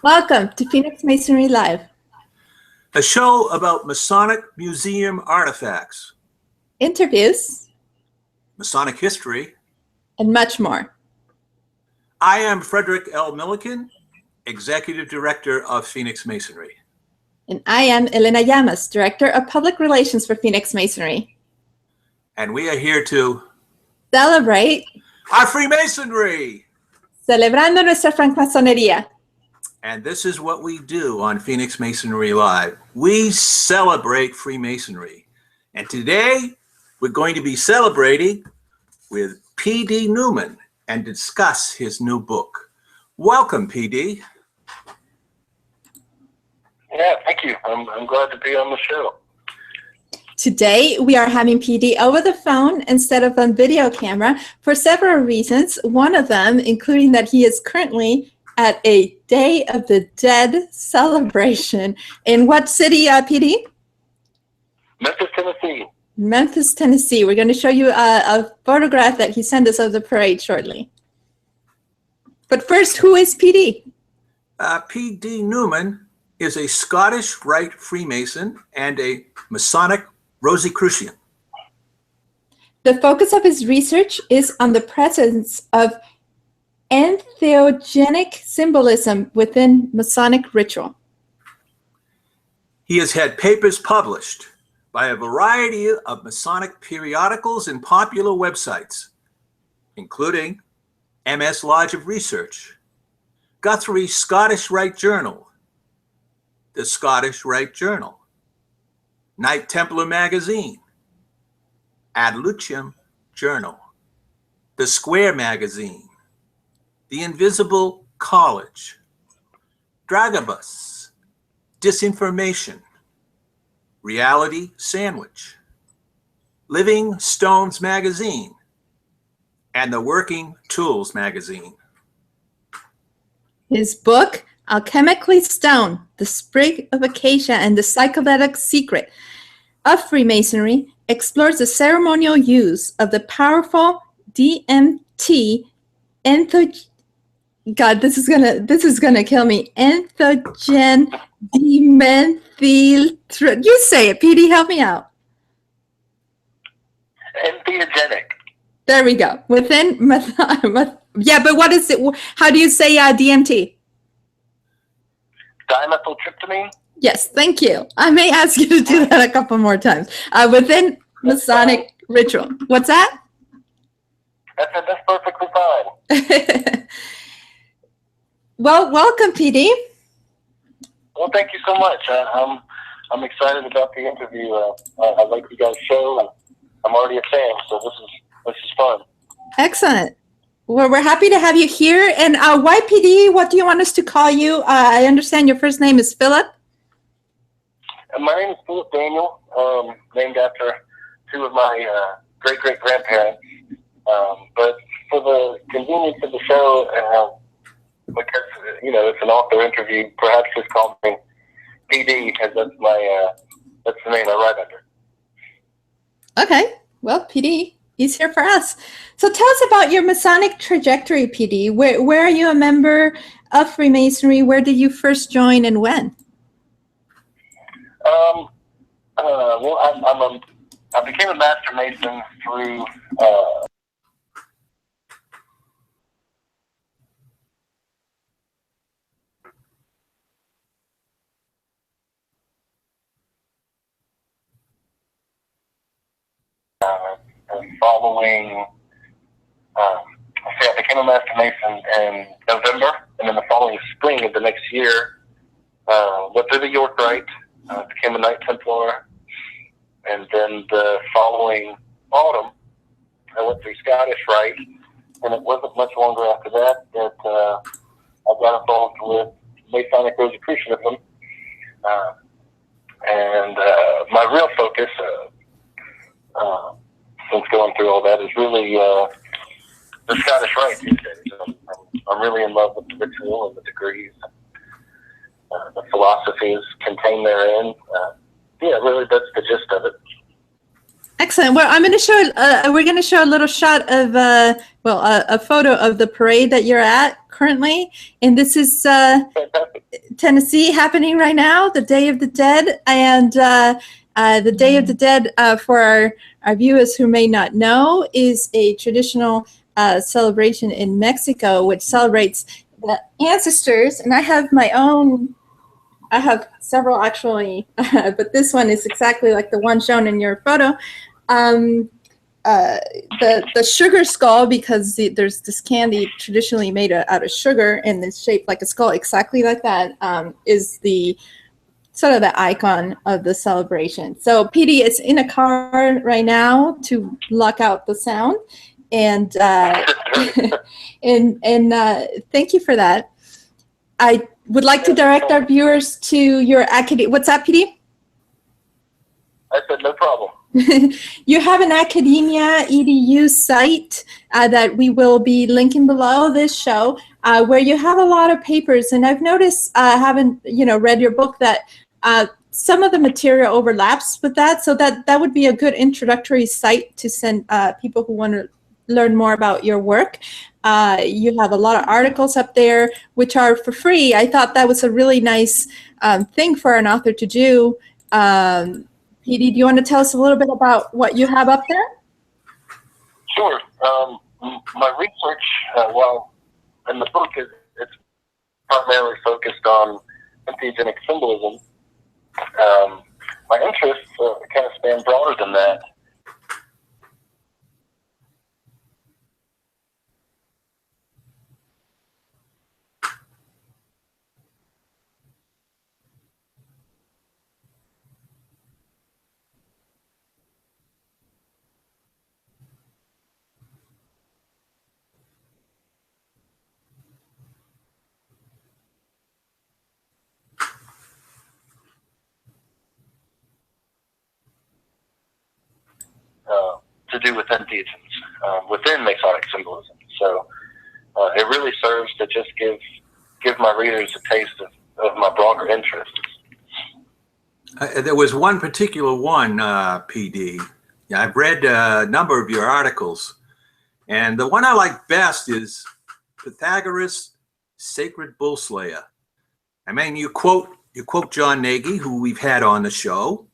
Welcome to Phoenix Masonry Live, a show about Masonic museum artifacts, interviews, Masonic history, and much more. I am Frederick L. Milliken, Executive Director of Phoenix Masonry. And I am Elena Llamas, Director of Public Relations for Phoenix Masonry. And we are here to celebrate our Freemasonry! Celebrando nuestra francmasonería. And this is what we do on Phoenix Masonry Live. We celebrate Freemasonry. And today, we're going to be celebrating with PD Newman and discuss his new book. Welcome, PD. Yeah, thank you. I'm glad to be on the show. Today, we are having PD over the phone instead of on video camera for several reasons. One of them, including that he is currently at a Day of the Dead celebration. In what city, PD? Memphis, Tennessee. Memphis, Tennessee. We're going to show you a photograph that he sent us of the parade shortly. But first, who is PD? PD Newman is a Scottish Rite Freemason and a Masonic Rosicrucian. The focus of his research is on the presence of entheogenic symbolism within Masonic ritual. He has had papers published by a variety of Masonic periodicals and popular websites, including MS Lodge of Research, Guthrie's Scottish Rite Journal, the Scottish Rite Journal, Knight Templar Magazine, Ad Lucem Journal, the Square Magazine, the Invisible College, Dragobus, Disinformation, Reality Sandwich, Living Stones Magazine, and the Working Tools Magazine. His book, Alchemically Stone, The Sprig of Acacia and the Psychedelic Secret of Freemasonry, explores the ceremonial use of the powerful DMT God, this is gonna kill me. Entheogen dimethyl. You say it, PD. Help me out. Entheogenic. There we go. Within yeah, but what is it? How do you say DMT? Dimethyltryptamine. Yes, thank you. I may ask you to do that a couple more times. Within Masonic ritual. What's that? That's perfectly fine. Well, welcome, PD. Well, thank you so much. I'm excited about the interview. I like you guys' show, and I'm already a fan, so this is fun. Excellent. Well, we're happy to have you here. And why PD? What do you want us to call you? I understand your first name is Philip. My name is Philip Daniel, named after two of my great-great-grandparents. But for the convenience of the show, because it's an author interview, perhaps just call me PD, because that's the name I write under. Okay, well, PD is here for us. So tell us about your Masonic trajectory, PD. Where are you a member of Freemasonry? Where did you first join and when? Well, I became a Master Mason through following. I became a Master Mason in November, and then the following spring of the next year, went through the York Rite, became a Knight Templar, and then the following autumn, I went through Scottish Rite, and it wasn't much longer after that I got involved with Masonic Rosicrucianism, and my real focus, since going through all that, is really the Scottish Rite these days. I'm really in love with the ritual and the degrees, the philosophies contained therein. Yeah, really, that's the gist of it. Excellent. Well, I'm going to show. We're going to show a little shot of, a photo of the parade that you're at currently, and this is Tennessee happening right now, the Day of the Dead, and the Day of the Dead, for our viewers who may not know, is a traditional celebration in Mexico, which celebrates the ancestors. And I have my own. I have several actually, but this one is exactly like the one shown in your photo. The sugar skull, because there's this candy traditionally made out of sugar and it's shaped like a skull, exactly like that, is the sort of the icon of the celebration. So PD is in a car right now to block out the sound, and and thank you for that. I would like to direct our viewers to your academy. What's that, PD? I said no problem. You have an academia edu site that we will be linking below this show, where you have a lot of papers. And I've noticed, having read your book, that some of the material overlaps with that. So that would be a good introductory site to send people who want to learn more about your work. You have a lot of articles up there which are for free. I thought that was a really nice thing for an author to do. PD, do you want to tell us a little bit about what you have up there? Sure. My research, well, in the book, it's primarily focused on entheogenic symbolism. My interests kind of span broader than that. To do with entheogens within Masonic symbolism. So it really serves to just give my readers a taste of my broader interests. There was one particular one, PD. Yeah, I've read a number of your articles, and the one I like best is Pythagoras, Sacred Bull Slayer. I mean, you quote John Nagy, who we've had on the show.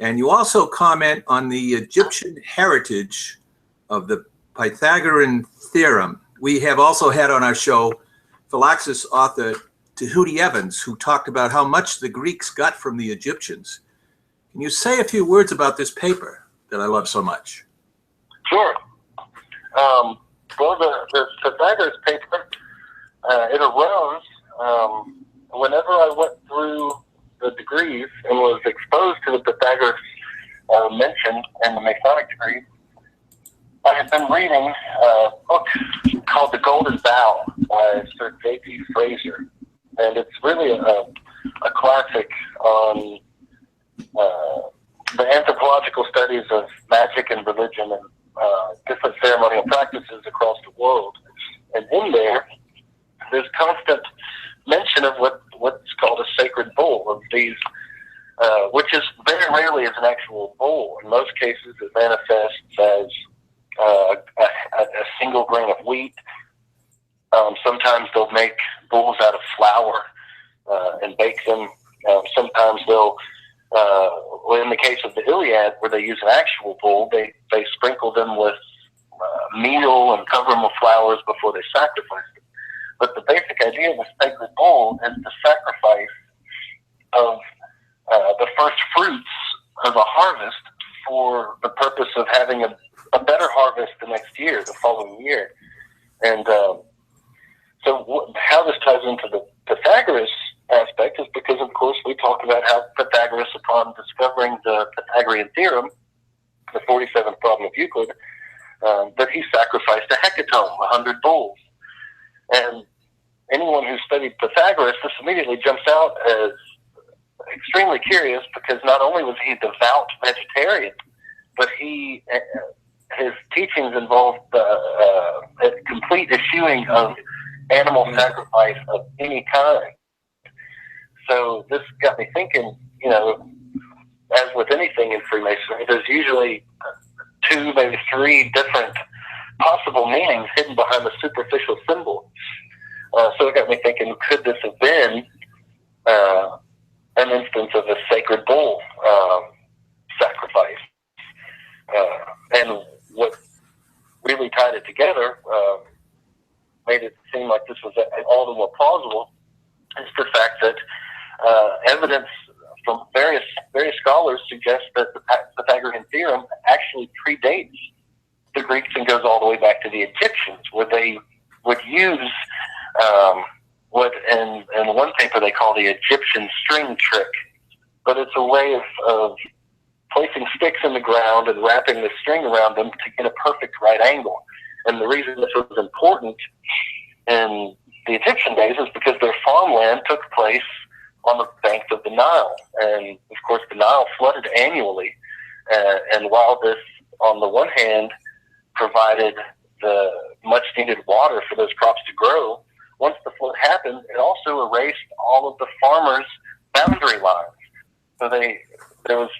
And you also comment on the Egyptian heritage of the Pythagorean theorem. We have also had on our show Phylaxis author Tahuti Evans, who talked about how much the Greeks got from the Egyptians. Can you say a few words about this paper that I love so much? Sure. Well, the Pythagoras paper, it arose whenever I went through the degrees and was exposed to the Pythagoras mentioned in the Masonic degree. I had been reading a book called The Golden Bough by Sir J.P. Fraser, and it's really a classic on the anthropological studies of magic and religion and different ceremonial practices across the world. And in there's constant mention of what's called a sacred bull, of these, which is very rarely is an actual bull. In most cases, it manifests as a single grain of wheat. Sometimes they'll make bulls out of flour and bake them. Sometimes they'll, well, in the case of the Iliad, where they use an actual bull, they sprinkle them with meal and cover them with flowers before they sacrifice them. But the basic idea of a sacred bull is the sacrifice of the first fruits of a harvest for the purpose of having a better harvest the next year, the following year. And so how this ties into the Pythagoras aspect is because, of course, we talked about how Pythagoras, upon discovering the Pythagorean theorem, the 47th problem of Euclid, that he sacrificed a hecatomb, 100 bulls. And anyone who studied Pythagoras, this immediately jumps out as extremely curious, because not only was he a devout vegetarian, but his teachings involved a complete eschewing of animal sacrifice of any kind. So this got me thinking, as with anything in Freemasonry, there's usually 2, maybe 3 different possible meanings hidden behind the superficial symbol. So it got me thinking, could this have been an instance of a sacred bull sacrifice? And what really tied it together, made it seem like this was all the more plausible, is the fact that evidence from various scholars suggests that the Pythagorean theorem actually predates the Greeks and goes all the way back to the Egyptians, where they would use what in one paper they call the Egyptian string trick. But it's a way of placing sticks in the ground and wrapping the string around them to get a perfect right angle. And the reason this was important in the Egyptian days is because their farmland took place on the banks of the Nile. And, of course, the Nile flooded annually. And while this, on the one hand, provided the much-needed water for those crops to grow, once the flood happened, it also erased all of the farmers' boundary lines. So there was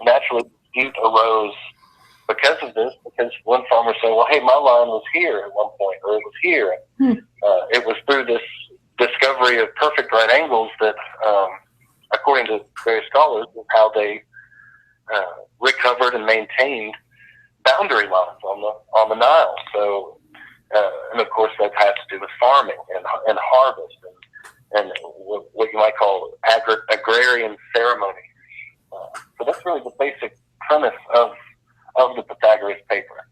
naturally dispute arose because of this, because one farmer said, well, hey, my line was here at one point, or it was here. It was through this discovery of perfect right angles that, according to various scholars, is how they recovered and maintained boundary lines on the Nile. So, and of course, that has to do with farming and harvest and what you might call agrarian ceremony. So that's really the basic premise of the Pythagoras paper.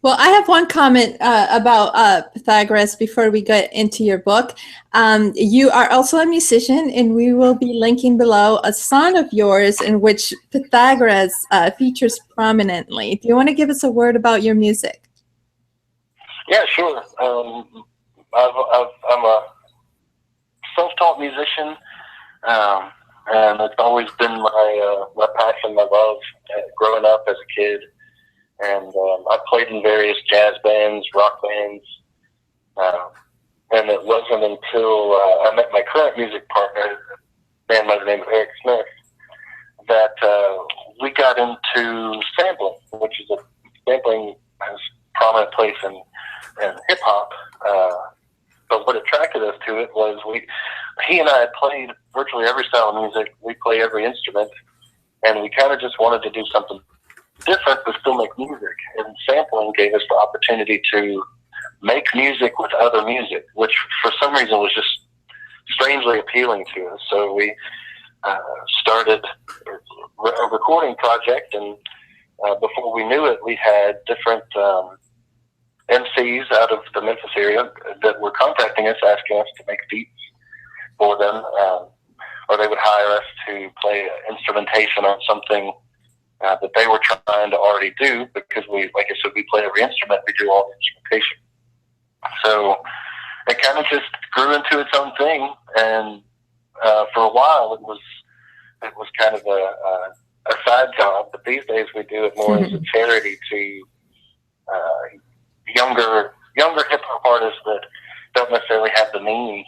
Well, I have one comment about Pythagoras before we get into your book. You are also a musician, and we will be linking below a song of yours in which Pythagoras features prominently. Do you want to give us a word about your music? Yeah, sure. I'm a self-taught musician, and it's always been my passion, my love, growing up as a kid. And I played in various jazz bands, rock bands, and it wasn't until I met my current music partner, a man by the name of Eric Smith, that we got into sampling, which is sampling has a prominent place in hip-hop. But what attracted us to it was he and I had played virtually every style of music. We play every instrument, and we kind of just wanted to do something different but still make music. And sampling gave us the opportunity to make music with other music, which for some reason was just strangely appealing to us. So we started a recording project, and before we knew it, we had different MCs out of the Memphis area that were contacting us, asking us to make beats for them, or they would hire us to play instrumentation on something that they were trying to already do, because like I said, we play every instrument, we do all the instrumentation. So it kind of just grew into its own thing, and for a while it was kind of a side job, but these days we do it more as a charity to younger hip hop artists that don't necessarily have the means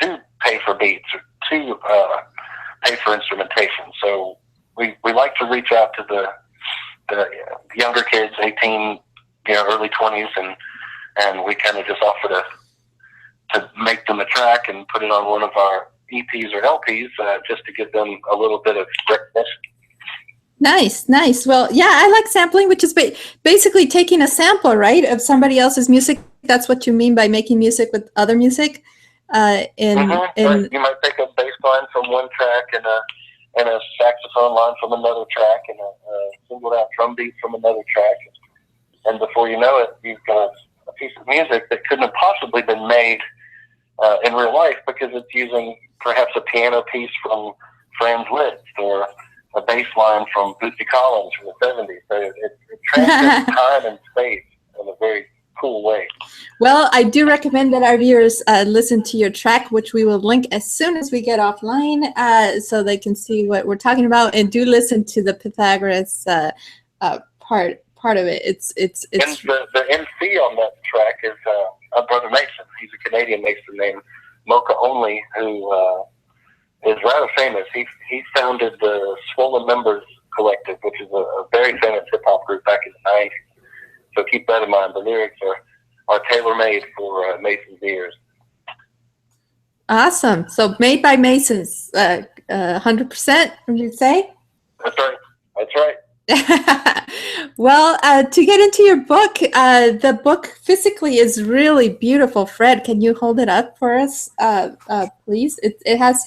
to pay for beats or to pay for instrumentation. So we like to reach out to the younger kids, 18, early 20s, and we kind of just offer to make them a track and put it on one of our EPs or LPs just to give them a little bit of recognition. Nice. Well, yeah, I like sampling, which is basically taking a sample, right, of somebody else's music. That's what you mean by making music with other music. Right. You might take a bass line from one track and a saxophone line from another track and a singled out drum beat from another track. And before you know it, you've got a piece of music that couldn't have possibly been made in real life, because it's using perhaps a piano piece from Franz Liszt or a bass line from Bootsy Collins from the 70s. So it transcends time and space in a very cool way. Well, I do recommend that our viewers listen to your track, which we will link as soon as we get offline, so they can see what we're talking about, and do listen to the Pythagoras part of it. It's and the MC on that track is a brother Mason. He's a Canadian Mason named Mocha Only, who is rather famous. He founded the Swollen Members Collective, which is a very famous hip hop group back in the 90s. So keep that in mind. The lyrics are tailor-made for Mason's ears. Awesome. So made by Masons, 100%, would you say? That's right. That's right. Well, to get into your book, the book physically is really beautiful. Fred, can you hold it up for us, please? It has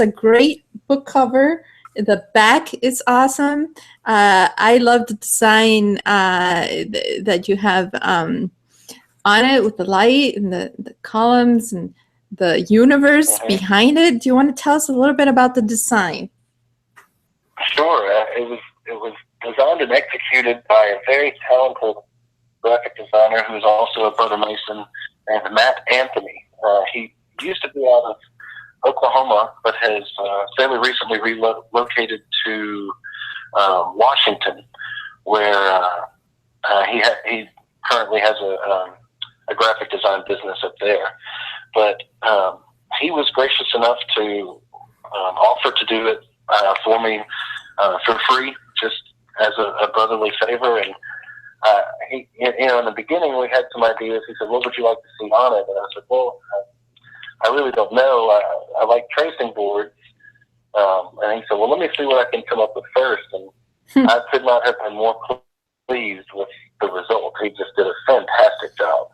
a great book cover. The back is awesome. I love the design that you have on it with the light and the columns and the universe behind it. Do you want to tell us a little bit about the design? Sure. It was designed and executed by a very talented graphic designer who's also a brother Mason, named Matt Anthony. He used to be out of Oklahoma, but has fairly recently relocated to Washington, where he currently has a graphic design business up there. But he was gracious enough to offer to do it for me for free, just as a brotherly favor. And he, in the beginning, we had some ideas. He said, "What would you like to see on it?" And I said, "Well, I really don't know. I like tracing boards." And he said, "Well, let me see what I can come up with first." And I could not have been more pleased with the result. He just did a fantastic job.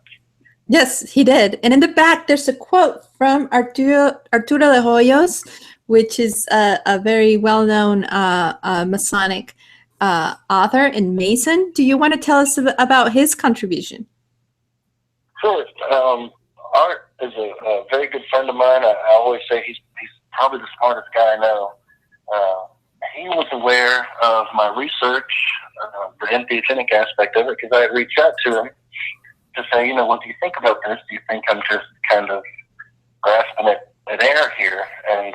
Yes, he did. And in the back, there's a quote from Aruro Le Hoyos, which is a very well-known Masonic author and Mason. Do you want to tell us about his contribution? Sure. Art is a very good friend of mine. I always say he's probably the smartest guy I know. He was aware of my research, the entheogenic aspect of it, because I had reached out to him to say, what do you think about this? Do you think I'm just kind of grasping at air here? And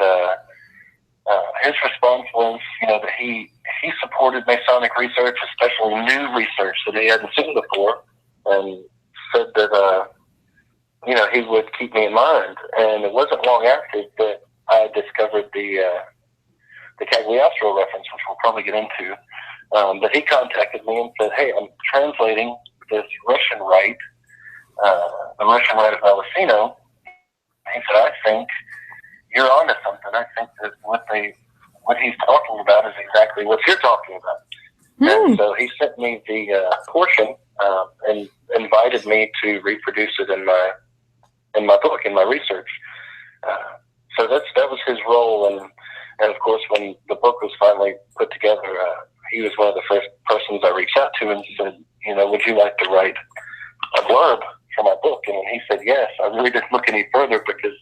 his response was, that he supported Masonic research, especially new research that he hadn't seen before, and said that, he would keep me in mind. And it wasn't long after that I discovered the Cagliostro reference, which we'll probably get into. But he contacted me and said, "Hey, I'm translating this Russian rite, the Russian rite of Melusino." He said, "I think you're onto something. I think that what he's talking about is exactly what you're talking about." And so he sent me the portion and invited me to reproduce it in my book, in my research. So that was his role. And of course, when the book was finally put together, he was one of the first persons I reached out to and said, "Would you like to write a blurb for my book?" And when he said yes, I really didn't look any further because,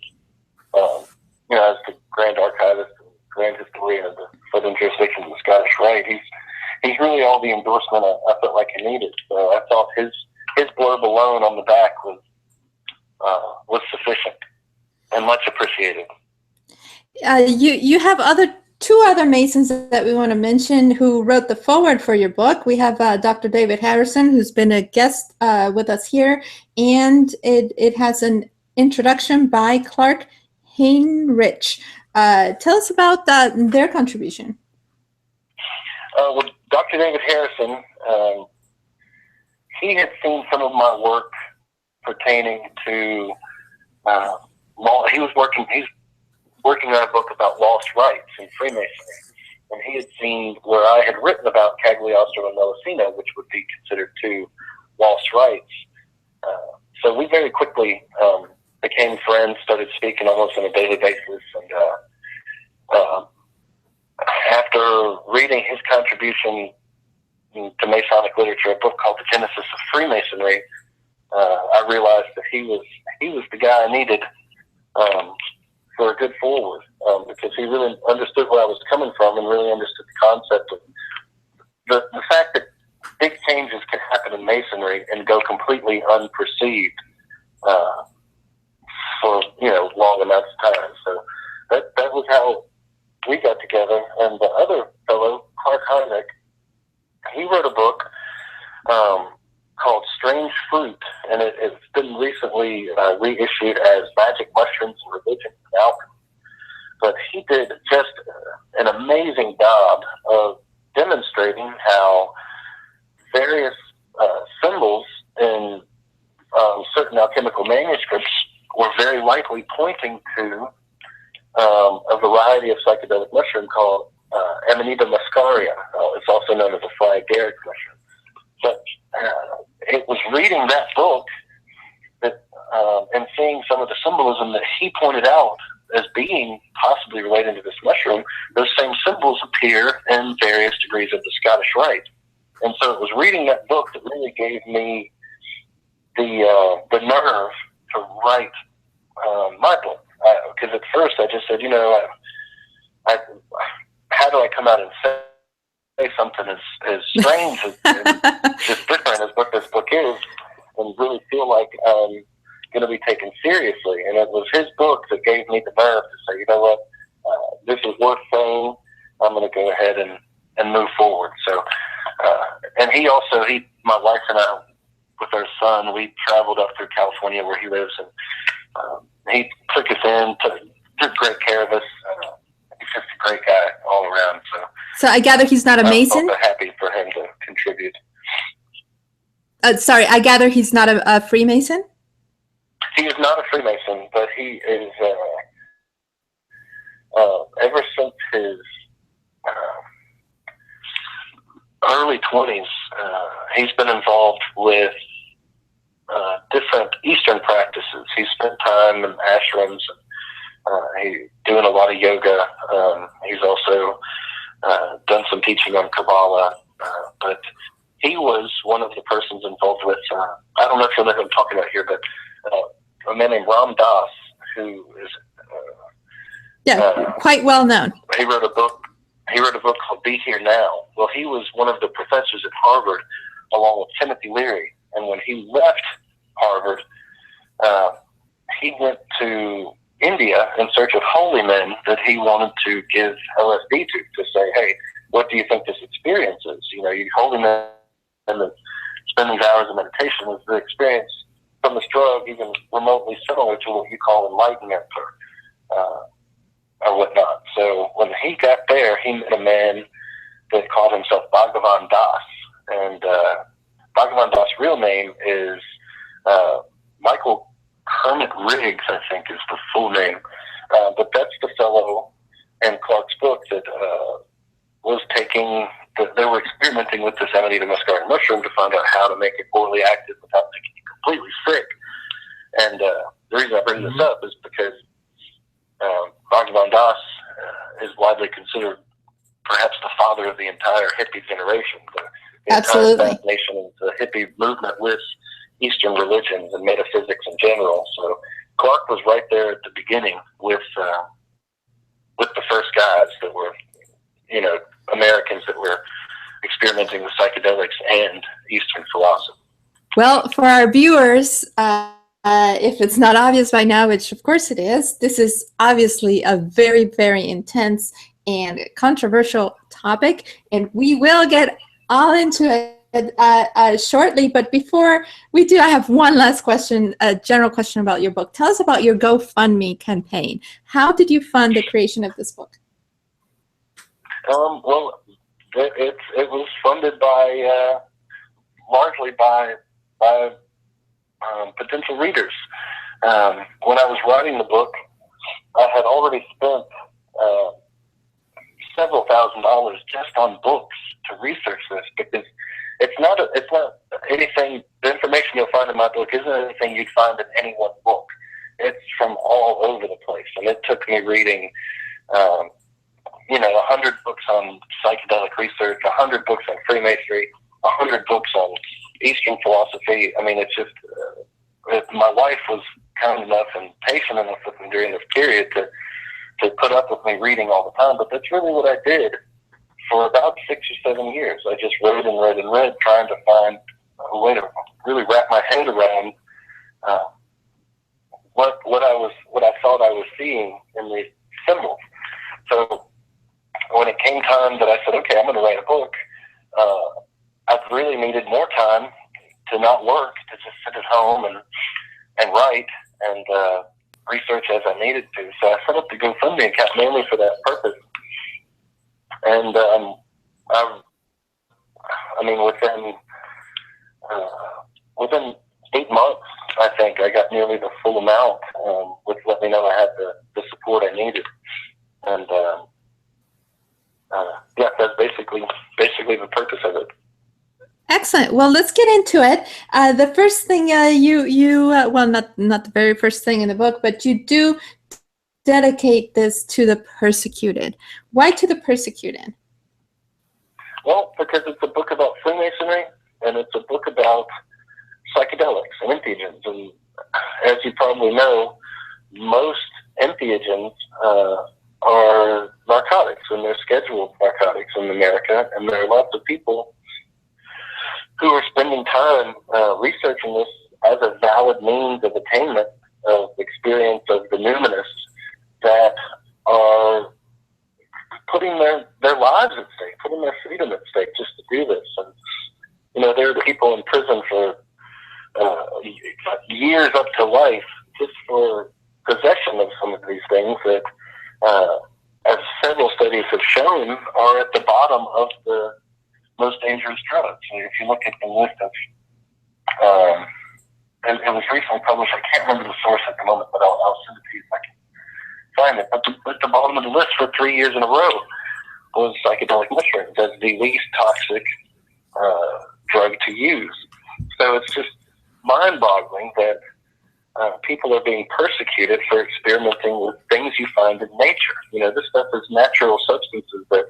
as the Grand Archivist and Grand Historian of the Southern Jurisdiction of the Scottish Rite, he's really all the endorsement I felt like he needed. So I thought his blurb alone on the back was sufficient and much appreciated. You have two other Masons that we want to mention who wrote the foreword for your book. We have Dr. David Harrison, who's been a guest with us here, and it has an introduction by Clark Heinrich. Tell us about their contribution. Well, Dr. David Harrison, he had seen some of my work pertaining to law. He's working on a book about lost rights in Freemasonry, and he had seen where I had written about Cagliostro and Melusino, which would be considered two lost rights. So we very quickly became friends, started speaking almost on a daily basis, and after reading his contribution to Masonic literature, a book called The Genesis of Freemasonry, I realized that he was the guy I needed for a good forward, because he really understood where I was coming from and really understood the concept of the fact that big changes can happen in Masonry and go completely unperceived for long amounts of time. So that was how we got together. And the other fellow, Clark Heinrich, he wrote a book called Strange Fruit, and it's been recently reissued as Magic Mushrooms and Religion and Alchemy. but he did just an amazing job of demonstrating how various symbols in certain alchemical manuscripts were very likely pointing to a variety of psychedelic mushroom called Amanita muscaria. It's also known as a fly agaric mushroom. But it was reading that book that, and seeing some of the symbolism that he pointed out as being possibly related to this mushroom. Those same symbols appear in various degrees of the Scottish Rite. And so it was reading that book that really gave me the nerve to write my book. Because at first I just said, you know, how do I come out and say something as strange and just different as what this book is, and really feel like I'm going to be taken seriously? And it was his book that gave me the nerve to say, you know what, this is worth saying. I'm going to go ahead and move forward. So, and my wife and I, with our son, we traveled up through California where he lives, and he took us in, took great care of us. He's just a great guy all around. So I gather he's not a Mason? I'm also happy for him to contribute. Sorry, I gather he's not a Freemason? He is not a Freemason, but he is, ever since his early 20s, he's been involved with different Eastern practices. He spent time in ashrams, and doing a lot of yoga. He's also done some teaching on Kabbalah, but he was one of the persons involved with, I don't know if you know who I'm talking about here, but a man named Ram Dass, who is quite well known. He wrote a book called Be Here Now. Well, he was one of the professors at Harvard along with Timothy Leary, and when he left Harvard, he went to India in search of holy men that he wanted to give LSD to say, hey, what do you think this experience is? You know, you holy men that spend these hours of meditation, is the experience from this drug even remotely similar to what you call enlightenment or whatnot. So when he got there, he met a man that called himself Bhagavan Das, and Bhagavan Das' real name is Michael Kermit Riggs, I think is the full name. But that's the fellow in Clark's book that was they were experimenting with this Amanita muscaria mushroom to find out how to make it orally active without making you completely sick. And the reason I bring this up is because Bhagavan Das is widely considered perhaps the father of the entire hippie generation. The Absolutely. entire fascination of the hippie movement with Eastern religions and metaphysics in general. So Clark was right there at the beginning with the first guys that were, you know, Americans that were experimenting with psychedelics and Eastern philosophy. Well, for our viewers, if it's not obvious by now, which of course it is, this is obviously a very, very intense and controversial topic, and we will get all into it shortly. But before we do, I have one last question, a general question about your book. Tell us about your GoFundMe campaign. How did you fund the creation of this book? Well, it was funded by largely by potential readers. When I was writing the book, I had already spent several $1,000s just on books to research this, because it's not anything. The information you'll find in my book isn't anything you'd find in any one book. It's from all over the place, and it took me reading 100 books on psychedelic research, 100 books on Freemasonry, 100 books on Eastern philosophy. I mean, it's just my wife was kind enough and patient enough with me during this period to put up with me reading all the time. But that's really what I did for about 6 or 7 years. I just read and read and read, trying to find a way to really wrap my head around what I thought I was seeing in these symbols. So when it came time that I said, okay, I'm going to write a book, I really needed more time to not work, to just sit at home and write. And research as I needed to. So I set up the GoFundMe account mainly for that purpose. And I mean, within 8 months, I think I got nearly the full amount, which let me know I had the support I needed. And yeah, that's basically the purpose of it. Excellent. Well, let's get into it. The first thing well, not the very first thing in the book, but you do dedicate this to the persecuted. Why to the persecuted? Well, because it's a book about Freemasonry, and it's a book about psychedelics and entheogens. And as you probably know, most entheogens are narcotics, and they're scheduled narcotics in America. And there are lots of people who are spending time researching this as a valid means of attainment of experience of the numinous that are putting their lives at stake, putting their freedom at stake just to do this. And, you know, there are people in prison for years up to life just for possession of some of these things that, as several studies have shown, are at the bottom of the most dangerous drugs. So if you look at the list of, and it was recently published, I can't remember the source at the moment, but I'll send it to you if I can find it. But at the bottom of the list for 3 years in a row was psychedelic mushrooms as the least toxic drug to use. So it's just mind-boggling that people are being persecuted for experimenting with things you find in nature. You know, this stuff is natural substances that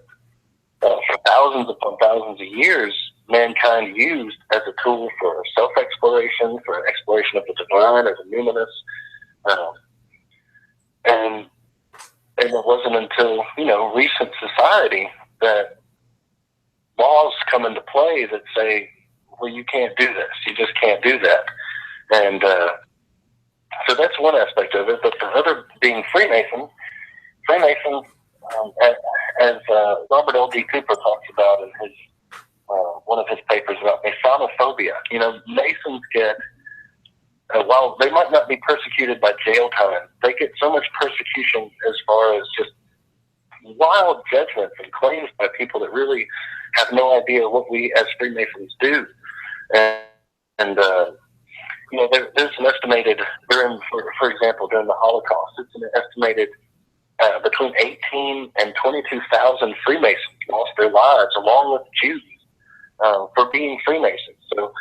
for thousands upon thousands of years, mankind used as a tool for self-exploration, for exploration of the divine as a numinous. And it wasn't until, you know, recent society that laws come into play that say, well, you can't do this. You just can't do that. And so that's one aspect of it. But the other being Freemasons, as Robert L.D. Cooper talks about in his one of his papers about Masonophobia, you know, Masons get, while they might not be persecuted by jail time, they get so much persecution as far as just wild judgments and claims by people that really have no idea what we as Freemasons do. And you know, there's an estimated, for example, during the Holocaust, it's an estimated between 18 and 22,000 Freemasons lost their lives, along with Jews, for being Freemasons. So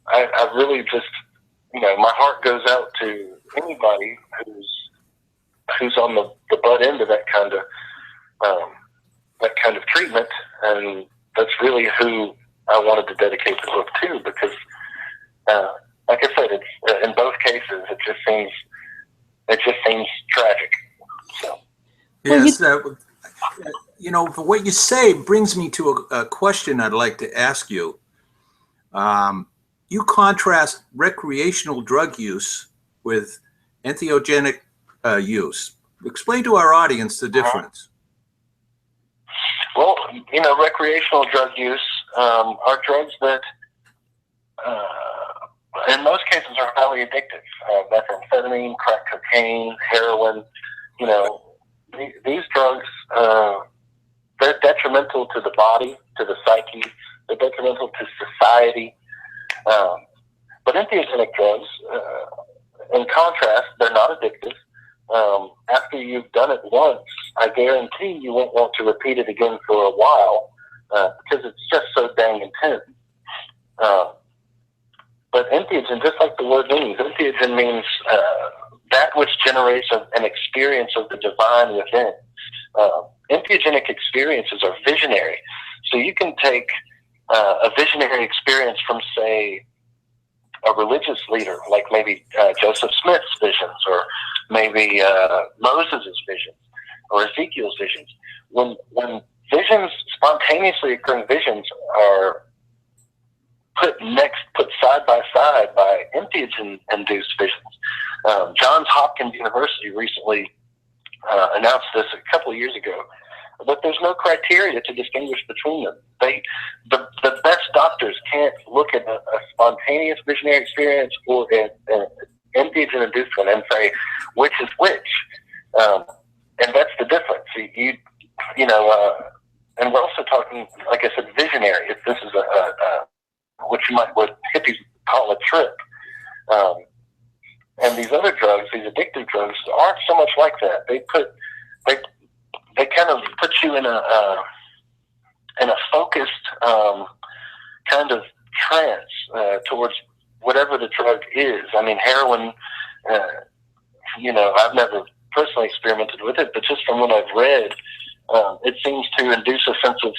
I really just, you know, my heart goes out to anybody who's on the butt end of that kind of treatment, and that's really who I wanted to dedicate the book to, because, like I said, it's in both cases it just seems tragic. So. Yes, you know, what you say brings me to a question I'd like to ask you. You contrast recreational drug use with entheogenic use. Explain to our audience the difference. Well, you know, recreational drug use are drugs that, in most cases, are highly addictive. Methamphetamine, crack cocaine, heroin. You know, these drugs, they're detrimental to the body, to the psyche. They're detrimental to society. But entheogenic drugs, in contrast, they're not addictive. After you've done it once, I guarantee you won't want to repeat it again for a while, because it's just so dang intense. But entheogen, just like the word means, entheogen means that which generates an experience of the divine within. Entheogenic experiences are visionary. So you can take a visionary experience from, say, a religious leader, like maybe Joseph Smith's visions, or maybe Moses' visions, or Ezekiel's visions. When visions, spontaneously occurring visions, are put side by side by entheogen-induced visions. Johns Hopkins University recently announced this a couple of years ago, but there's no criteria to distinguish between them. The best doctors can't look at a spontaneous visionary experience or an engage in inducement and say which is which, and that's the difference. You know, and we're also talking, like I said, visionary. If this is what hippies call a trip, and these other drugs, these addictive drugs, aren't so much like that. They kind of put you in a focused kind of trance towards whatever the drug is. I mean, heroin, you know, I've never personally experimented with it, but just from what I've read, it seems to induce a sense of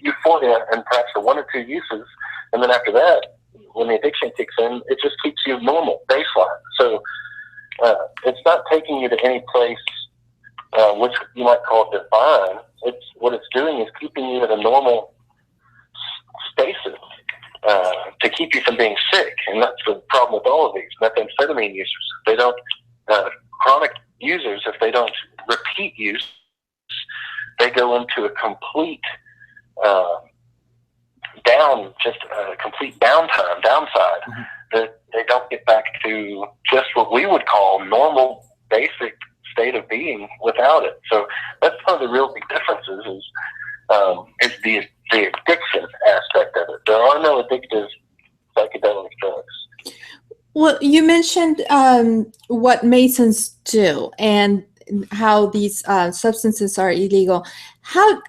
euphoria and perhaps for one or two uses. And then after that, when the addiction kicks in, it just keeps you normal, baseline. So it's not taking you to any place which you might call divine. What it's doing is keeping you at a normal stasis to keep you from being sick. And that's the problem with all of these methamphetamine users. They don't, chronic users, if they don't repeat use, they go into a complete downside, that they don't get back to just what we would call normal, basic state of being without it. So that's one of the real big differences is the addiction aspect of it. There are no addictive psychedelic drugs. Well, you mentioned what Masons do and how these substances are illegal. How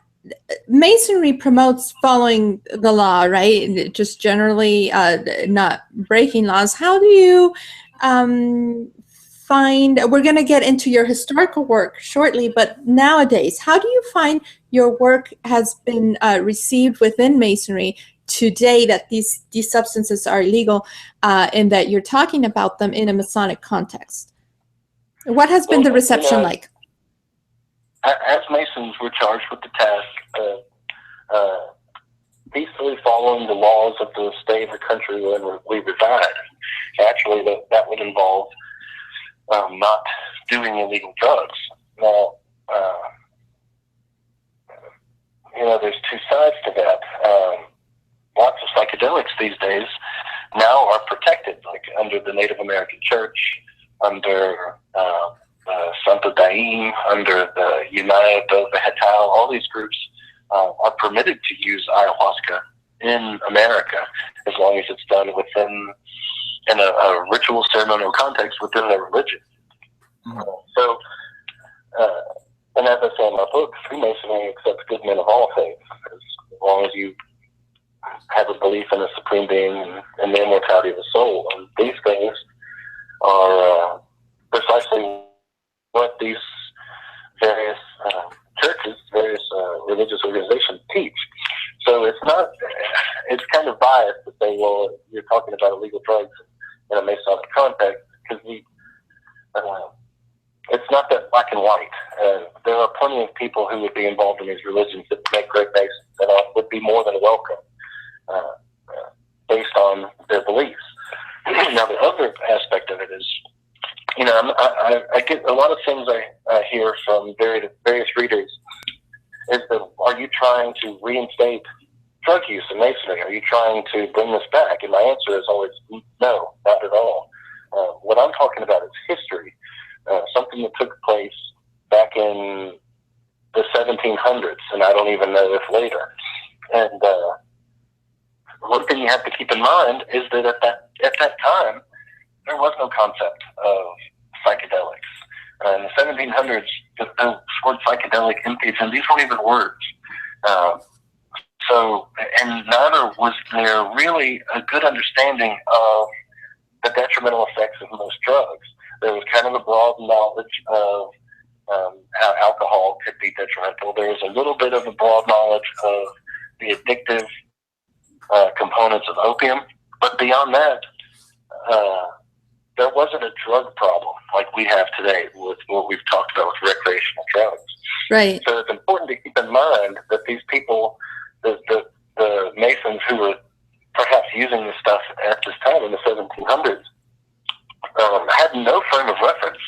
Masonry promotes following the law, right? Just generally not breaking laws. How do you find, we're going to get into your historical work shortly, but nowadays, how do you find your work has been received within Masonry today, that these substances are illegal and that you're talking about them in a Masonic context? What has been the reception like? As Masons, we're charged with the task of peacefully following the laws of the state or country where we reside. Actually, that would involve not doing illegal drugs. Now, you know, there's two sides to that. Lots of psychedelics these days now are protected, like under the Native American Church, under Santo Daime, under the United of the Hetal. All these groups are permitted to use ayahuasca in America as long as it's done in a ritual ceremonial context within their religion. So, and as I say in my book, Freemasonry accepts good men of all faiths, as long as you have a belief in a supreme being and the immortality of the soul. And these things are precisely what these various churches, various religious organizations teach. So it's kind of biased to say, well, you're talking about illegal drugs in a Masonic context, because it's not that black and white. There are plenty of people who would be involved in these religions that make great Masons and would be more than welcome based on their beliefs. Now, the other aspect of it is, you know, I get a lot of things I hear from various readers is that, are you trying to reinstate drug use in Masonry? Are you trying to bring this back? And my answer is always no, not at all. What I'm talking about is history, something that took place back in the 1700s, and I don't even know if later. And one thing you have to keep in mind is that at that time, there was no concept of psychedelics. In the 1700s, the word psychedelic, entheogen, these weren't even words. And neither was there really a good understanding of the detrimental effects of most drugs. There was kind of a broad knowledge of how alcohol could be detrimental. There was a little bit of a broad knowledge of the addictive components of opium. But beyond that, there wasn't a drug problem like we have today with what we've talked about with recreational drugs. Right. So it's important to keep in mind that these people, the Masons who were perhaps using this stuff at this time in the 1700s, had no frame of reference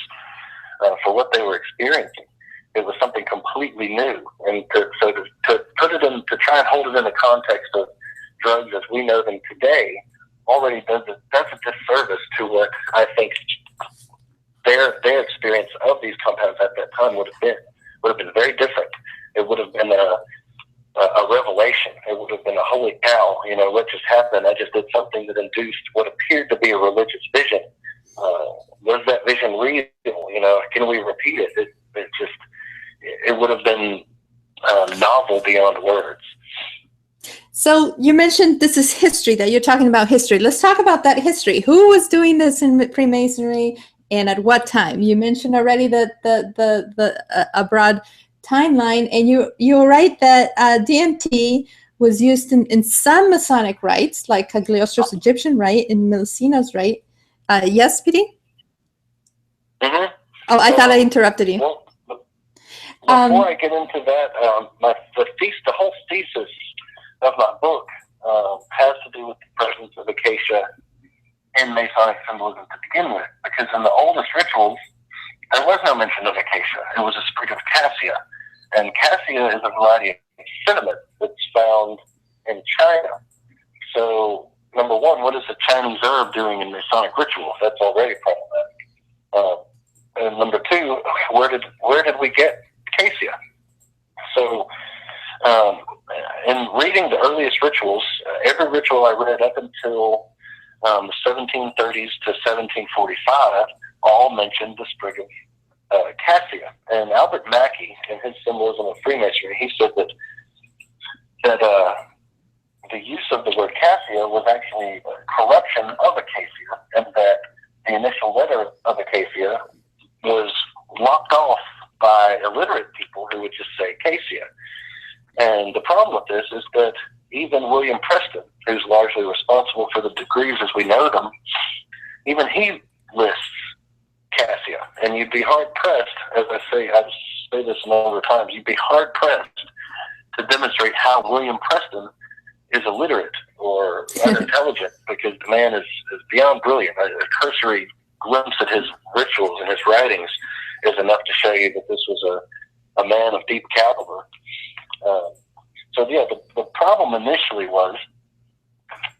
for what they were experiencing. It was something completely new, and to put it in, to try and hold it in the context of drugs as we know them today, already does a disservice to what I think their experience of these compounds at that time would have been very different. It would have been a revelation. It would have been a holy cow, what just happened? I just did something that induced what appeared to be a religious vision. Was that vision real? Can we repeat it? It would have been novel beyond words. So you mentioned this is history, that you're talking about history. Let's talk about that history. Who was doing this in Freemasonry and at what time? You mentioned already that a broad timeline, and you're right that DMT was used in some Masonic rites, like Cagliostro's Egyptian rite and Melusina's rite. Yes, PD? Mm-hmm. Oh, I thought I interrupted you. Well, before I get into that, the whole thesis of my book has to do with the presence of acacia in Masonic symbolism to begin with, because in the oldest rituals, there was no mention of acacia. It was a sprig of cassia. And cassia is a variety of cinnamon that's found in China. So, number one, what is the Chinese herb doing in Masonic rituals? That's already problematic. And number two, where did we get acacia? So, in reading the earliest rituals, every ritual I read up until the 1730s to 1745 all mentioned the sprig of cassia. And Albert Mackey, in his Symbolism of Freemasonry, he said that the use of the word cassia was actually a corruption of acacia, and that the initial letter of acacia was lopped off by illiterate people who would just say acacia. And the problem with this is that even William Preston, who's largely responsible for the degrees as we know them, even he lists cassia. And you'd be hard-pressed, as I say this a number of times, you'd be hard-pressed to demonstrate how William Preston is illiterate or unintelligent, because the man is beyond brilliant. A cursory glimpse at his rituals and his writings is enough to show you that this was a man of deep caliber. The problem initially was,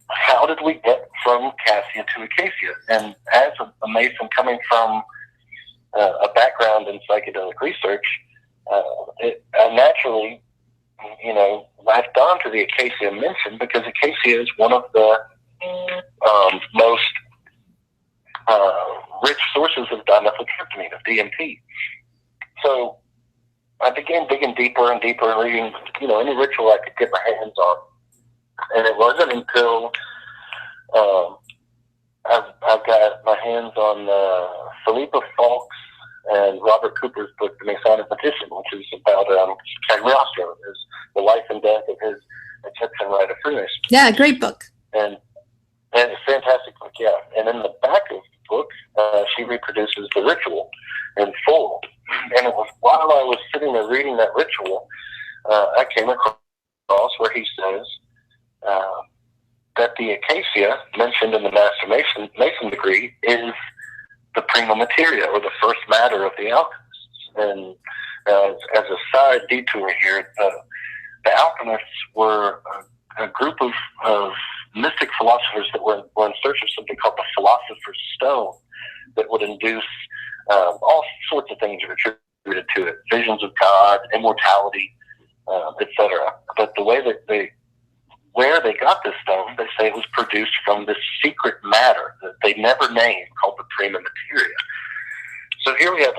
how did we get from cassia to acacia? And as a Mason coming from a background in psychedelic research, I naturally, latched on to the acacia mentioned, because acacia is one of the most rich sources of dimethyltryptamine, of DMT. So I began digging deeper and deeper and reading, any ritual I could get my hands on. And it wasn't until I got my hands on Philippa Falk's and Robert Cooper's book, The Masonic Magician, which is about Cagliostro, the life and death of his Egyptian rite of Freemasonry. Yeah, great book. And it's a fantastic book, yeah. And in the back of the book, she reproduces the ritual in full. And it was while I was sitting there reading that ritual, I came across where he says that the acacia mentioned in the Master Mason degree is the prima materia, or the first matter of the alchemists. And as a side detour here, the alchemists were a group of mystic philosophers that were in search of something called the philosopher's stone that would induce all sorts of things attributed to it: visions of God, immortality, etc. But the way that where they got this stone, they say it was produced from this secret matter that they never named, called the prima materia. So here we have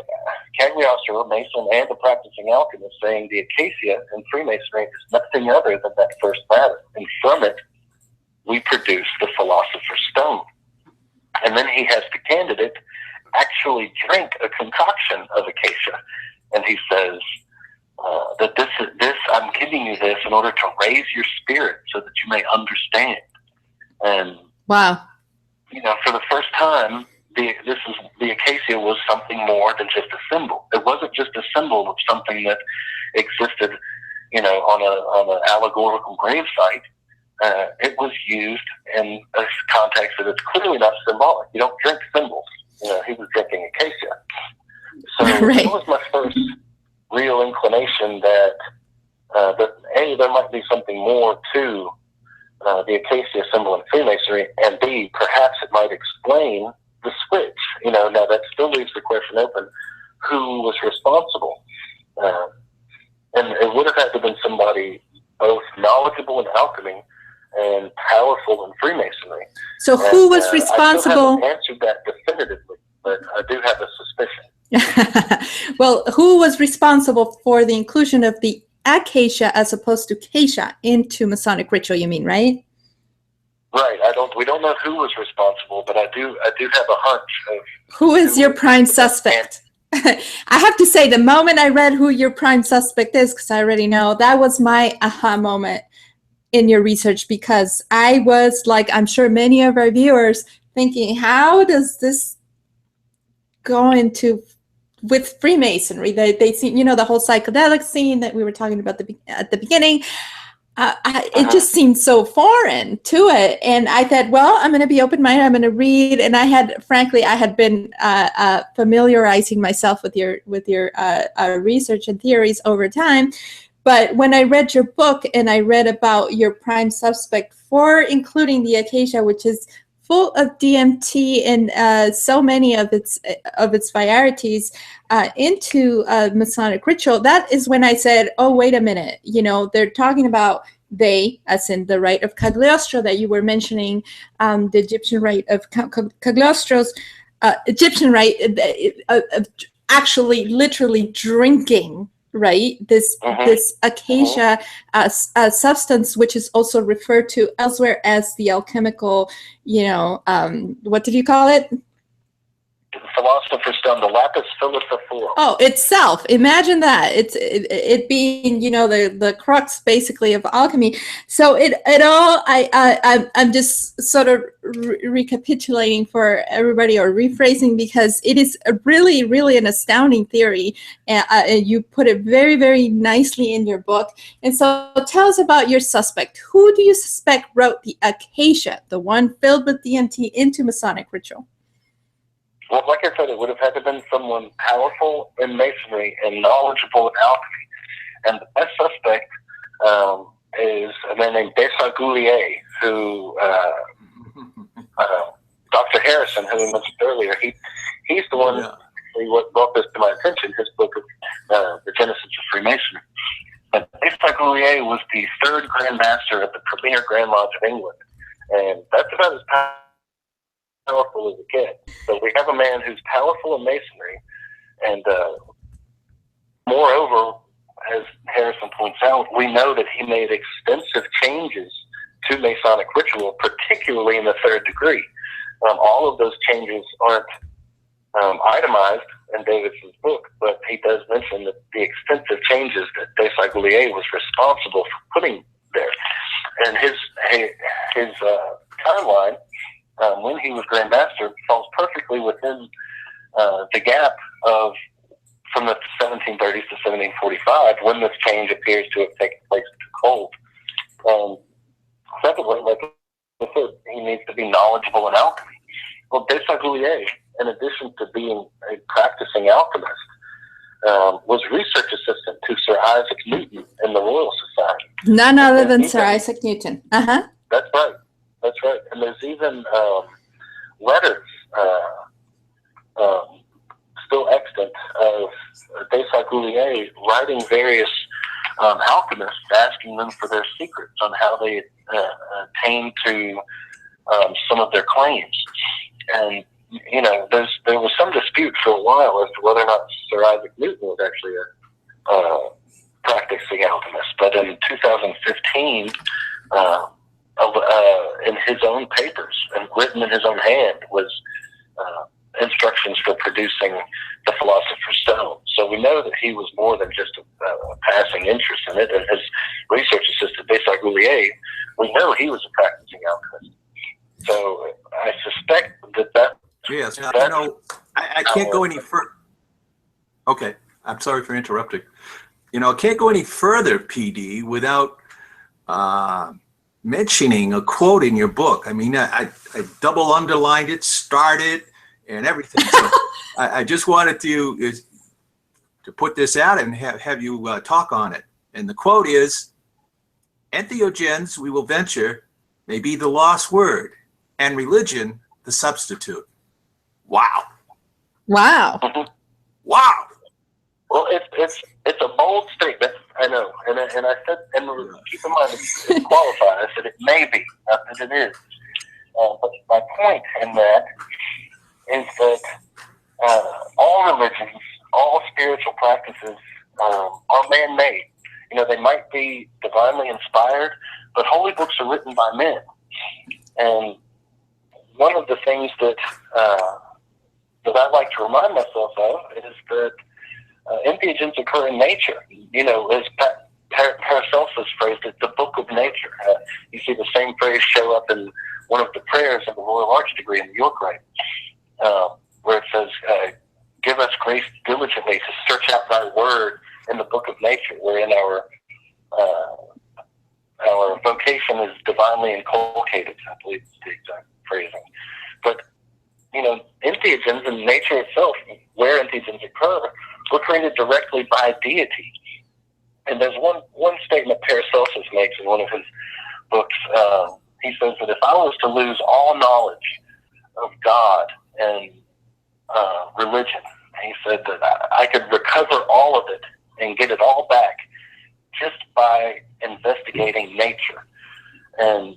Cagliostro, a Mason and a practicing alchemist, saying the acacia in Freemasonry is nothing other than that first matter, and from it we produce the philosopher's stone. And then he has the candidate actually drink a concoction of acacia, and he says that this I'm giving you this in order to raise your spirit so that you may understand. And wow, for the first time, the acacia was something more than just a symbol. It wasn't just a symbol of something that existed, on an allegorical gravesite. It was used in a context that it's clearly not symbolic. You don't drink symbols. He was drinking acacia. So right. That was my first real inclination that A, there might be something more to the acacia symbol in Freemasonry, and B, perhaps it might explain the switch. Now that still leaves the question open: who was responsible? And it would have had to have been somebody both knowledgeable in alchemy and powerful in Freemasonry. So who was responsible? I still haven't answered that definitively, but I do have a suspicion. Well, who was responsible for the inclusion of the acacia as opposed to acacia into Masonic ritual? You mean, right? Right. We don't know who was responsible, but I do have a hunch of who is your prime suspect. I have to say, the moment I read who your prime suspect is, because I already know, that was my aha moment in your research, because I was like, I'm sure many of our viewers thinking, how does this go into with Freemasonry? They see, the whole psychedelic scene that we were talking about at the beginning. It just seemed so foreign to it, and I thought, well, I'm going to be open-minded. I'm going to read, and I had been familiarizing myself with your research and theories over time. But when I read your book and I read about your prime suspect for including the acacia, which is full of DMT and so many of its varieties into Masonic ritual, that is when I said, oh, wait a minute, they're talking about they, as in the rite of Cagliostro that you were mentioning, the Egyptian rite of Cagliostro's, Egyptian rite of actually literally drinking, right? This acacia substance, which is also referred to elsewhere as the alchemical, what did you call it? Philosopher's Stone, the lapis philosophorum. Oh, itself. Imagine that. It being, the crux basically of alchemy. So it all. I'm just sort of recapitulating for everybody, or rephrasing, because it is a really, really an astounding theory. You put it very, very nicely in your book. And so tell us about your suspect. Who do you suspect wrote the acacia, the one filled with DMT, into Masonic ritual? Well, like I said, it would have had to have been someone powerful in Masonry and knowledgeable in alchemy. And the best suspect is a man named Persecuted, who Dr. Harrison, who we mentioned earlier, he's the one what brought this to my attention, his book of The Genesis of Freemasonry. But Pythagoras was the third Grand Master of the premier Grand Lodge of England. And that's about as powerful as it gets. So we have a man who's powerful in Masonry, and moreover, as Harrison points out, we know that he made extensive changes to Masonic ritual, particularly in the third degree. All of those changes aren't itemized in Davidson's book, but he does mention that the extensive changes that Persecuted was responsible for putting there. And his timeline, when he was Grand Master, falls perfectly within the gap of from the 1730s to 1745, when this change appears to have taken place to Cold. Secondly, like I said, he needs to be knowledgeable in alchemy. Well, Persecuted, in addition to being a practicing alchemist, was research assistant to Sir Isaac Newton in the Royal Society. None other than Sir Isaac Newton. That's right. That's right. And there's even letters still extant of Persecuted writing various alchemists, asking them for their secrets on how they attained to some of their claims. And, there was some dispute for a while as to whether or not Sir Isaac Newton was actually a practicing alchemist. But in 2015, in his own papers and written in his own hand was instructions for producing the Philosopher's Stone. So we know that he was more than just a passing interest in it. And his research assistant, Persecuted, we know he was a practicing alchemist. So I suspect that. Yes, I can't go any further. Okay, I'm sorry for interrupting. I can't go any further, PD, without mentioning a quote in your book. I mean, I double underlined it, started, and everything. So I just wanted to put this out and have you talk on it. And the quote is, "Entheogens, we will venture, may be the lost word, and religion the substitute." Wow. Wow. Wow. Well, it's a bold statement, I know, and I said, and keep in mind it's qualified. I said it may be, not that it is. But my point in that is that all religions, all spiritual practices are man-made. You know, they might be divinely inspired, but holy books are written by men. And one of the things that I like to remind myself of is that entheogens occur in nature. You know, as Paracelsus phrased it, the book of nature. You see the same phrase show up in one of the prayers of the Royal Arch degree in the York Rite, where it says, give us grace diligently to search out thy word in the book of nature, wherein our vocation is divinely inculcated, I believe is the exact phrasing. But, you know, entheogens in nature itself, where entheogens occur, were created directly by deity. And there's one statement Paracelsus makes in one of his books. He says that if I was to lose all knowledge of God and religion, he said that I could recover all of it and get it all back just by investigating nature. And,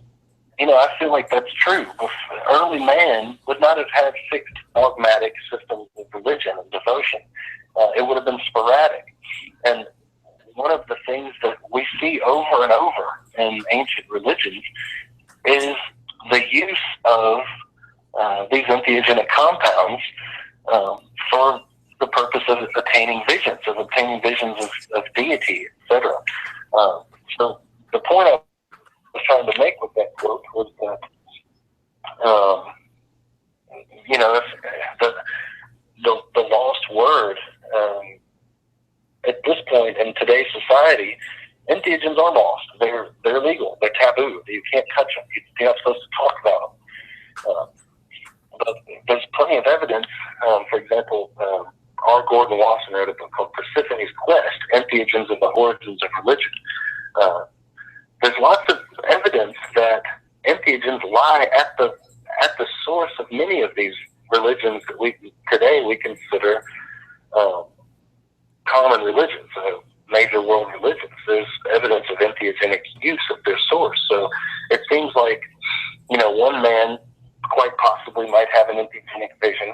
you know, I feel like that's true. Early man would not have had fixed dogmatic systems of religion and devotion. It would have been sporadic. And one of the things that we see over and over in ancient religions is the use of these entheogenic compounds for the purpose of attaining visions of deity, etc. So the point I was trying to make with that quote was that, you know, if the lost word, at this point in today's society, entheogens are lost. They're illegal. They're taboo. You can't touch them. You're not supposed to talk about them. But there's plenty of evidence. For example, R. Gordon Wasson wrote a book called Persephone's Quest, Entheogens and the Origins of Religion. There's lots of evidence that entheogens lie at the source of many of these religions that we consider common religions, major world religions. There's evidence of entheogenic use of their source. So it seems like, you know, one man quite possibly might have an entheogenic vision,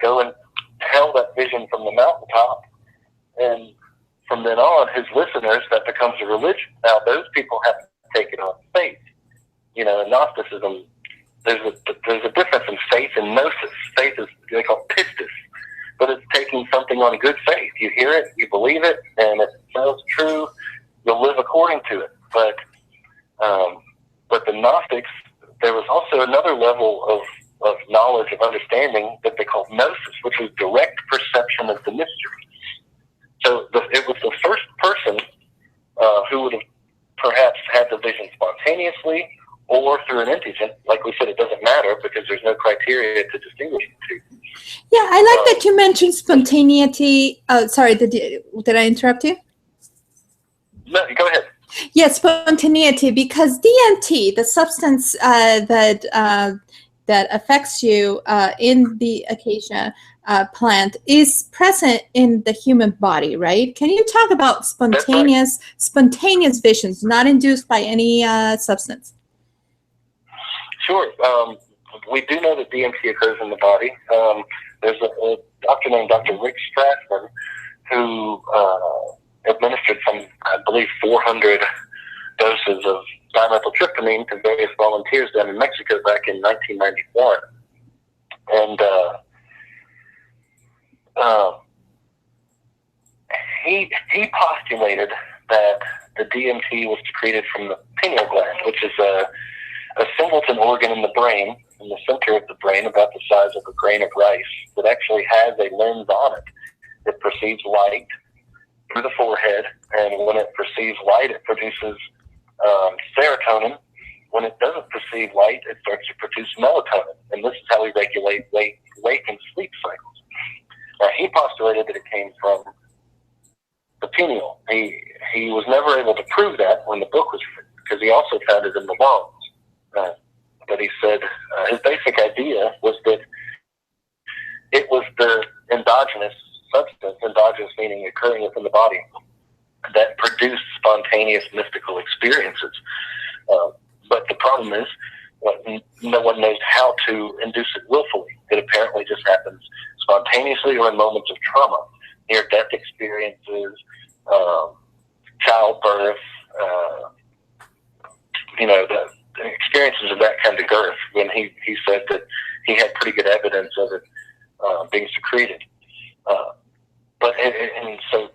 go and tell that vision from the mountaintop, and from then on, his listeners, that becomes a religion. Now, those people have to take it on faith. You know, in Gnosticism, there's a difference in faith and gnosis. Faith is, they call it pistis, but it's taking something on good faith. You hear it, you believe it, and if it sounds true, you'll live according to it. But the Gnostics, there was also another level of knowledge, of understanding, that they called gnosis, which was direct perception of the mystery. So it was the first person who would have perhaps had the vision spontaneously or through an entheogen. Like we said, it doesn't matter because there's no criteria to distinguish the two. Yeah, I like that you mentioned spontaneity. Sorry, did I interrupt you? No, go ahead. Yes, spontaneity, because DMT, the substance that affects you in the acacia plant, is present in the human body, right? Can you talk about spontaneous visions, not induced by any substance? Sure. We do know that DMT occurs in the body. There's a doctor named Dr. Rick Strassman who administered some, I believe, 400 doses of dimethyltryptamine to various volunteers down in Mexico back in 1991. And he postulated that the DMT was secreted from the pineal gland, which is a singleton organ in the brain, in the center of the brain, about the size of a grain of rice, that actually has a lens on it that perceives light through the forehead, and when it perceives light, it produces serotonin. When it doesn't perceive light, it starts to produce melatonin, and this is how we regulate wake and sleep cycles. Now, he postulated that it came from the pineal. He was never able to prove that when the book was written, because he also found it in the lungs. But he said his basic idea was that it was the endogenous substance, endogenous meaning occurring within the body, that produced spontaneous mystical experiences. But the problem is, no one knows how to induce it willfully. It apparently just happens spontaneously or in moments of trauma, near-death experiences, childbirth, the experiences of that kind of girth, when he said that he had pretty good evidence of it being secreted. So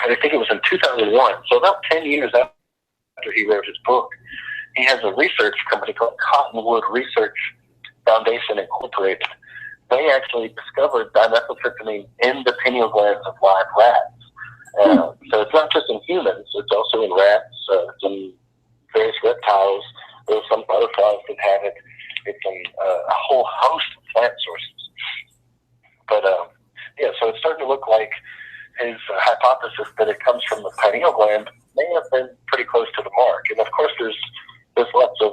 I think it was in 2001, so about 10 years after he wrote his book, he has a research company called Cottonwood Research Foundation Incorporated. They actually discovered dimethyltryptamine in the pineal glands of live rats. So it's not just in humans, it's also in rats, it's in various reptiles. There's some butterflies that have it. It's in a whole host of plant sources. But so it's starting to look like his hypothesis that it comes from the pineal gland may have been pretty close to the mark. And of course, there's lots of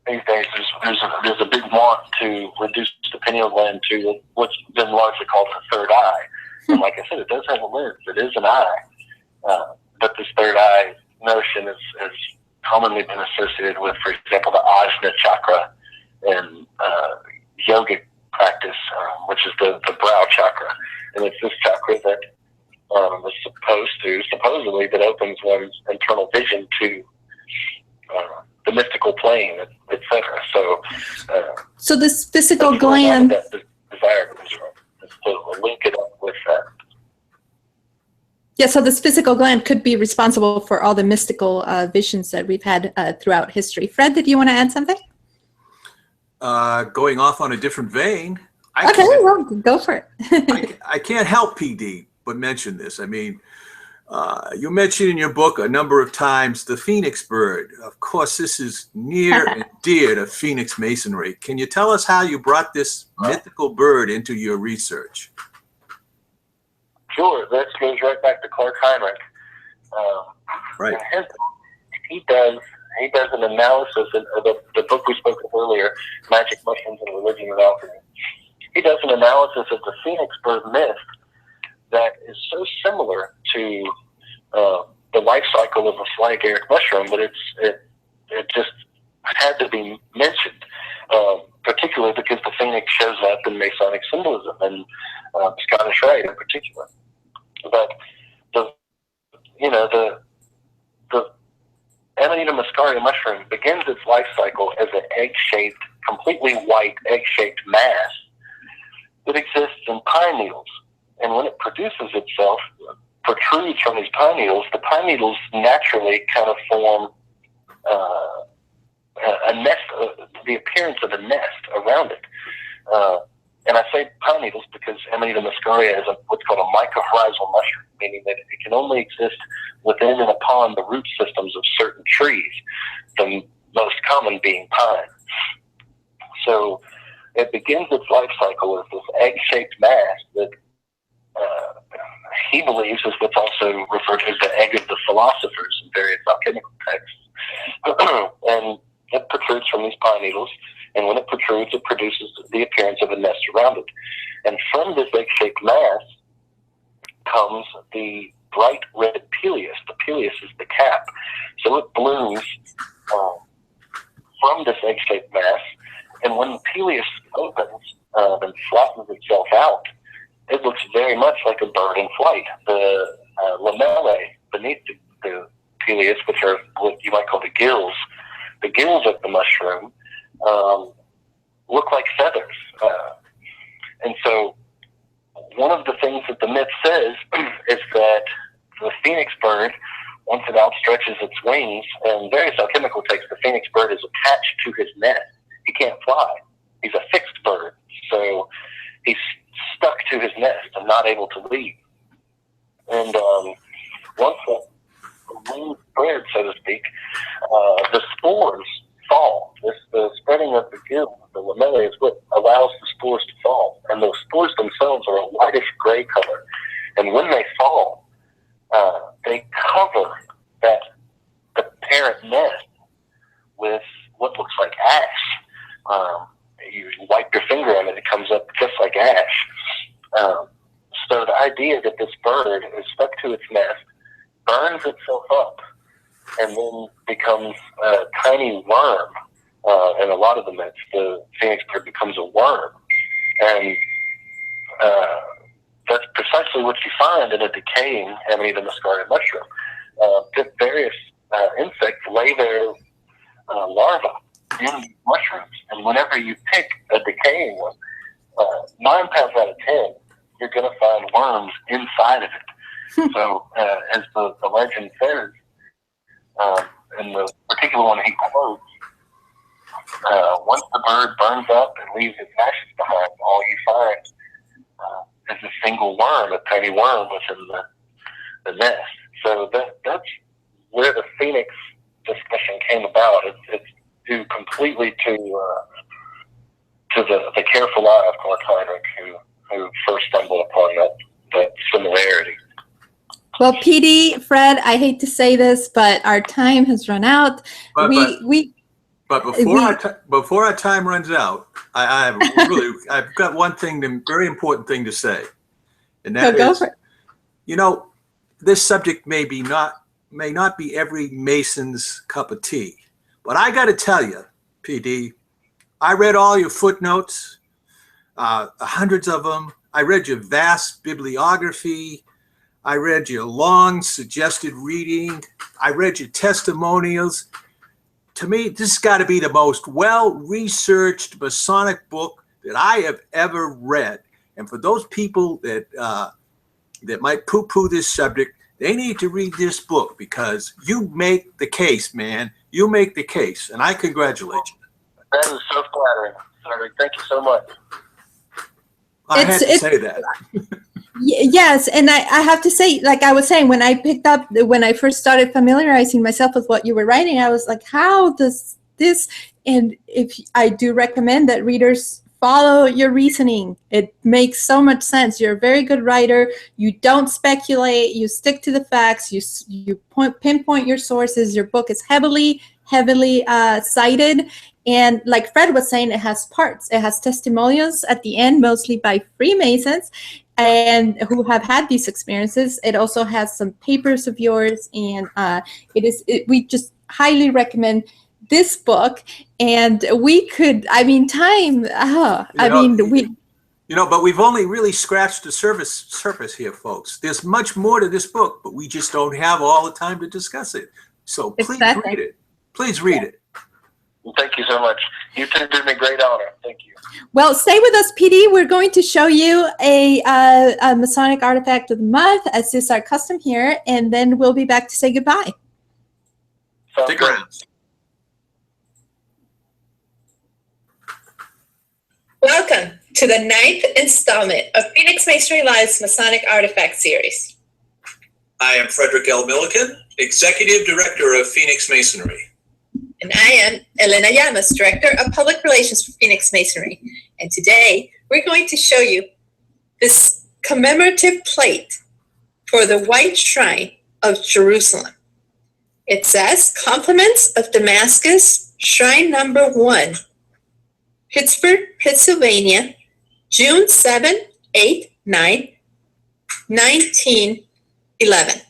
these days. There's a big want to reduce the pineal gland to what's been largely called the third eye. And like I said, it does have a lens. It is an eye. But this third eye notion has commonly been associated with, for example, the Ajna chakra in yogic practice, which is the brow chakra. And it's this chakra that is supposedly that opens one's internal vision to the mystical plane, etc. So this physical gland, that desire comes from. So link it up with that. yeah, so this physical gland could be responsible for all the mystical visions that we've had throughout history. Fred, did you want to add something? Going off on a different vein. Well, go for it. I can't help PD but mention this. I mean, you mentioned in your book a number of times the Phoenix bird. Of course, this is near and dear to Phoenix Masonry. Can you tell us how you brought this mythical bird into your research? Sure, that goes right back to Clark Heinrich. Right. He does an analysis of the book we spoke of earlier, Magic Mushrooms and Religion and Alchemy. He does an analysis of the Phoenix bird myth that is so similar to the life cycle of a phylogeric mushroom, but it just had to be mentioned, particularly because the phoenix shows up in Masonic symbolism and Scottish Rite in particular. But the Amanita muscaria mushroom begins its life cycle as an egg-shaped, completely white egg-shaped mass that exists in pine needles. And when it produces itself, protrudes from these pine needles, the pine needles naturally kind of form a nest, the appearance of a nest around it. And I say pine needles because Amanita muscaria is what's called a mycorrhizal mushroom, meaning that it can only exist within and upon the root systems of certain trees, the most common being pine. So it begins its life cycle as this egg-shaped mass that he believes is what's also referred to as the egg of the philosophers in various alchemical texts. And it protrudes from these pine needles, and when it protrudes, it produces the appearance of a nest around it. And from this egg-shaped mass comes the bright red Peleus. The Peleus is the cap. So it blooms from this egg-shaped mass, and when the Peleus opens and flattens itself out, it looks very much like a bird in flight. The lamellae beneath the Peleus, which are what you might call the gills of the mushroom, look like feathers. And so one of the things that the myth says is that the phoenix bird, once it outstretches its wings, in various alchemical texts, the phoenix bird is attached to his nest. He can't fly. He's a fixed bird. So he's stuck to his nest and not able to leave. And once the wing spreads, so to speak, the spores fall. The spreading of the gill, the lamellae, is what allows the spores to fall. And those spores themselves are a whitish gray color. And when they fall, they cover the parent nest with what looks like ash. You So the idea that this bird is stuck to its nest, burns itself up, and then becomes a tiny worm. In a lot of the myths, the phoenix bird becomes a worm. And that's precisely what you find in a decaying amanita muscarded mushroom. Various insects lay their larvae in mushrooms, and whenever you pick a decaying one, 9 times out of 10, you're going to find worms inside of it. So, as the legend says, in the particular one he quotes, once the bird burns up and leaves its ashes behind, all you find is a single worm, a tiny worm within the nest. So that's where the Phoenix discussion came about. It's due completely to the careful eye of Clark Heinrich, who first stumbled upon that similarity. Well, PD, Fred, I hate to say this, but our time has run out. But before our time runs out, I've got one thing, very important thing to say, and that is, this subject may not be every Mason's cup of tea, but I got to tell you, PD, I read all your footnotes, hundreds of them. I read your vast bibliography. I read your long suggested reading. I read your testimonials. To me, this has got to be the most well-researched Masonic book that I have ever read. And for those people that might poo-poo this subject, they need to read this book, because you make the case, man. You make the case, and I congratulate you. That is so flattering. Sorry, thank you so much. I had to say that. Yes, and I have to say, like I was saying, when I first started familiarizing myself with what you were writing, I was like, how does this, and if I do recommend that readers follow your reasoning. It makes so much sense. You're a very good writer. You don't speculate. You stick to the facts. You pinpoint your sources. Your book is heavily cited. And like Fred was saying, it has parts. It has testimonials at the end, mostly by Freemasons and who have had these experiences. It also has some papers of yours, and we just highly recommend this book. And we could, but we've only really scratched the surface here, folks. There's much more to this book, but we just don't have all the time to discuss it. So please read it. Please read it. Well, thank you so much. You two did me great honor. Thank you. Well, stay with us, PD. We're going to show you a Masonic artifact of the month, as is our custom here, and then we'll be back to say goodbye. Stick around. Welcome to the 9th installment of Phoenixmasonry Live's Masonic Artifact Series. I am Frederick L. Milliken, Executive Director of Phoenix Masonry. And I am Elena Llamas, Director of Public Relations for Phoenix Masonry. And today, we're going to show you this commemorative plate for the White Shrine of Jerusalem. It says, Compliments of Damascus, Shrine Number 1, Pittsburgh, Pennsylvania, June 7, 8, 9, 1911.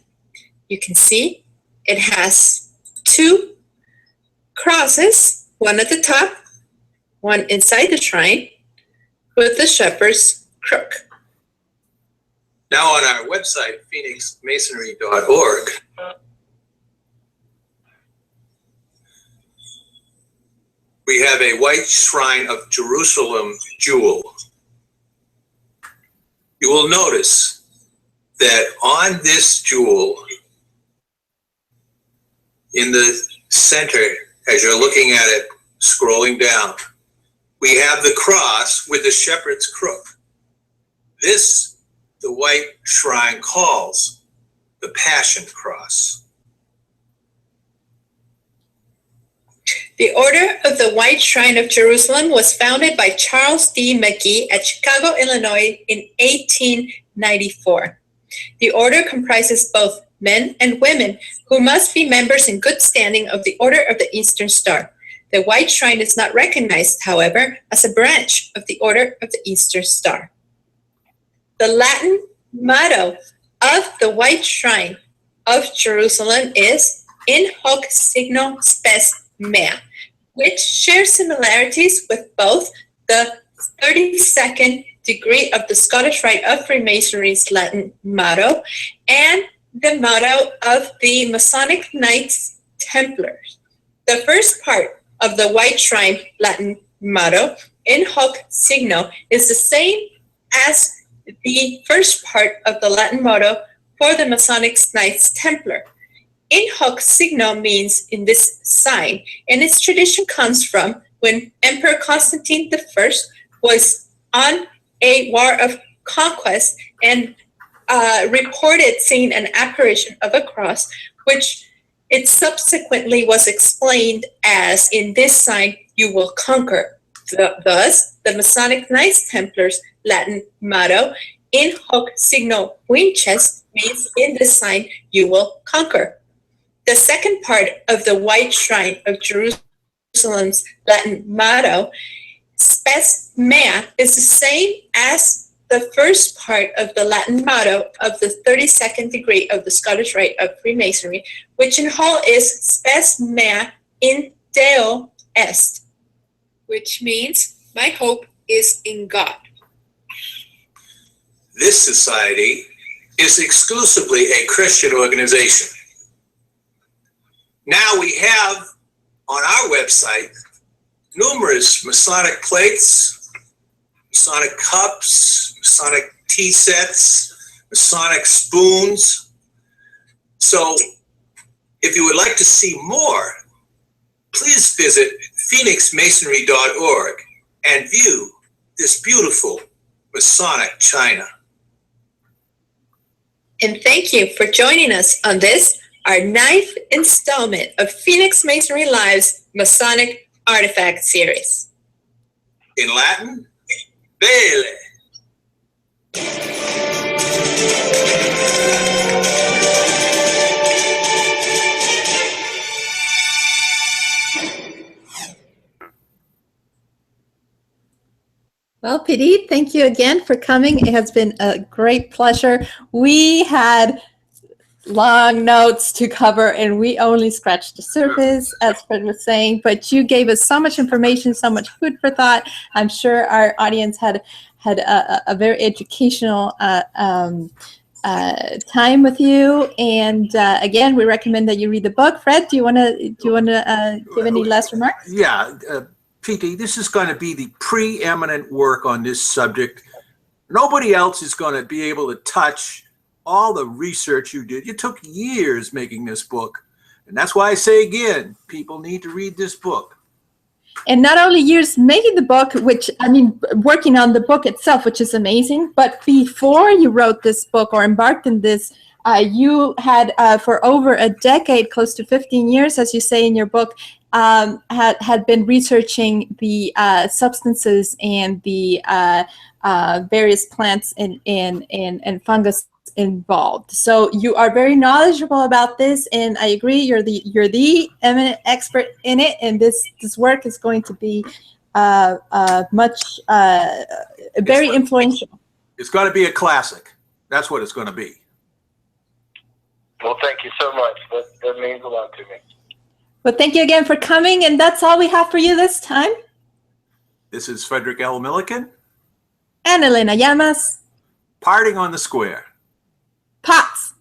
You can see it has 2 crosses, one at the top, one inside the shrine, with the shepherd's crook. Now on our website, phoenixmasonry.org, we have a White Shrine of Jerusalem jewel. You will notice that on this jewel, in the center, as you're looking at it, scrolling down, we have the cross with the shepherd's crook. This, the White Shrine calls the Passion Cross. The Order of the White Shrine of Jerusalem was founded by Charles D. McGee at Chicago, Illinois in 1894. The order comprises both men and women who must be members in good standing of the Order of the Eastern Star. The White Shrine is not recognized, however, as a branch of the Order of the Eastern Star. The Latin motto of the White Shrine of Jerusalem is In Hoc Signo Spes Mea, which shares similarities with both the 32nd degree of the Scottish Rite of Freemasonry's Latin motto and the motto of the Masonic Knights Templars. The first part of the White Shrine Latin motto, In Hoc Signo, is the same as the first part of the Latin motto for the Masonic Knights Templar. In Hoc Signo means in this sign, and its tradition comes from when Emperor Constantine I was on a war of conquest and reported seeing an apparition of a cross, which it subsequently was explained as, in this sign you will conquer. Thus, the Masonic Knights Templars Latin motto, In Hoc Signo Vinces, means in this sign you will conquer. The second part of the White Shrine of Jerusalem's Latin motto, Spes Mea, is the same as the first part of the Latin motto of the 32nd degree of the Scottish Rite of Freemasonry, which in whole is Spes Mea in Deo Est, which means my hope is in God. This society is exclusively a Christian organization. Now we have on our website numerous Masonic plates, Masonic cups, Masonic tea sets, Masonic spoons. So if you would like to see more, please visit Phoenixmasonry.org and view this beautiful Masonic china. And thank you for joining us on this, our 9th installment of Phoenix Masonry Live's Masonic Artifact Series. In Latin, Bele. Well, PD, thank you again for coming. It has been a great pleasure. We had long notes to cover, and we only scratched the surface, as Fred was saying, but you gave us so much information, so much food for thought. I'm sure our audience had a very educational time with you. And again, we recommend that you read the book. Fred, do you want to give any last remarks? Yeah, PT, this is going to be the preeminent work on this subject. Nobody else is going to be able to touch all the research you did. You took years making this book. And that's why I say again, people need to read this book. And not only years making the book, which, I mean, working on the book itself, which is amazing, but before you wrote this book or embarked in this, you had for over a decade, close to 15 years, as you say in your book, had been researching the substances and the various plants and fungus involved. So you are very knowledgeable about this, and I agree, you're the eminent expert in it, and this work is going to be very influential. It's going to be a classic. That's what it's going to be. Well, thank you so much. That means a lot to me. Well, thank you again for coming, and that's all we have for you this time. This is Frederick L. Milliken. And Elena Llamas. Parting on the Square. Pots.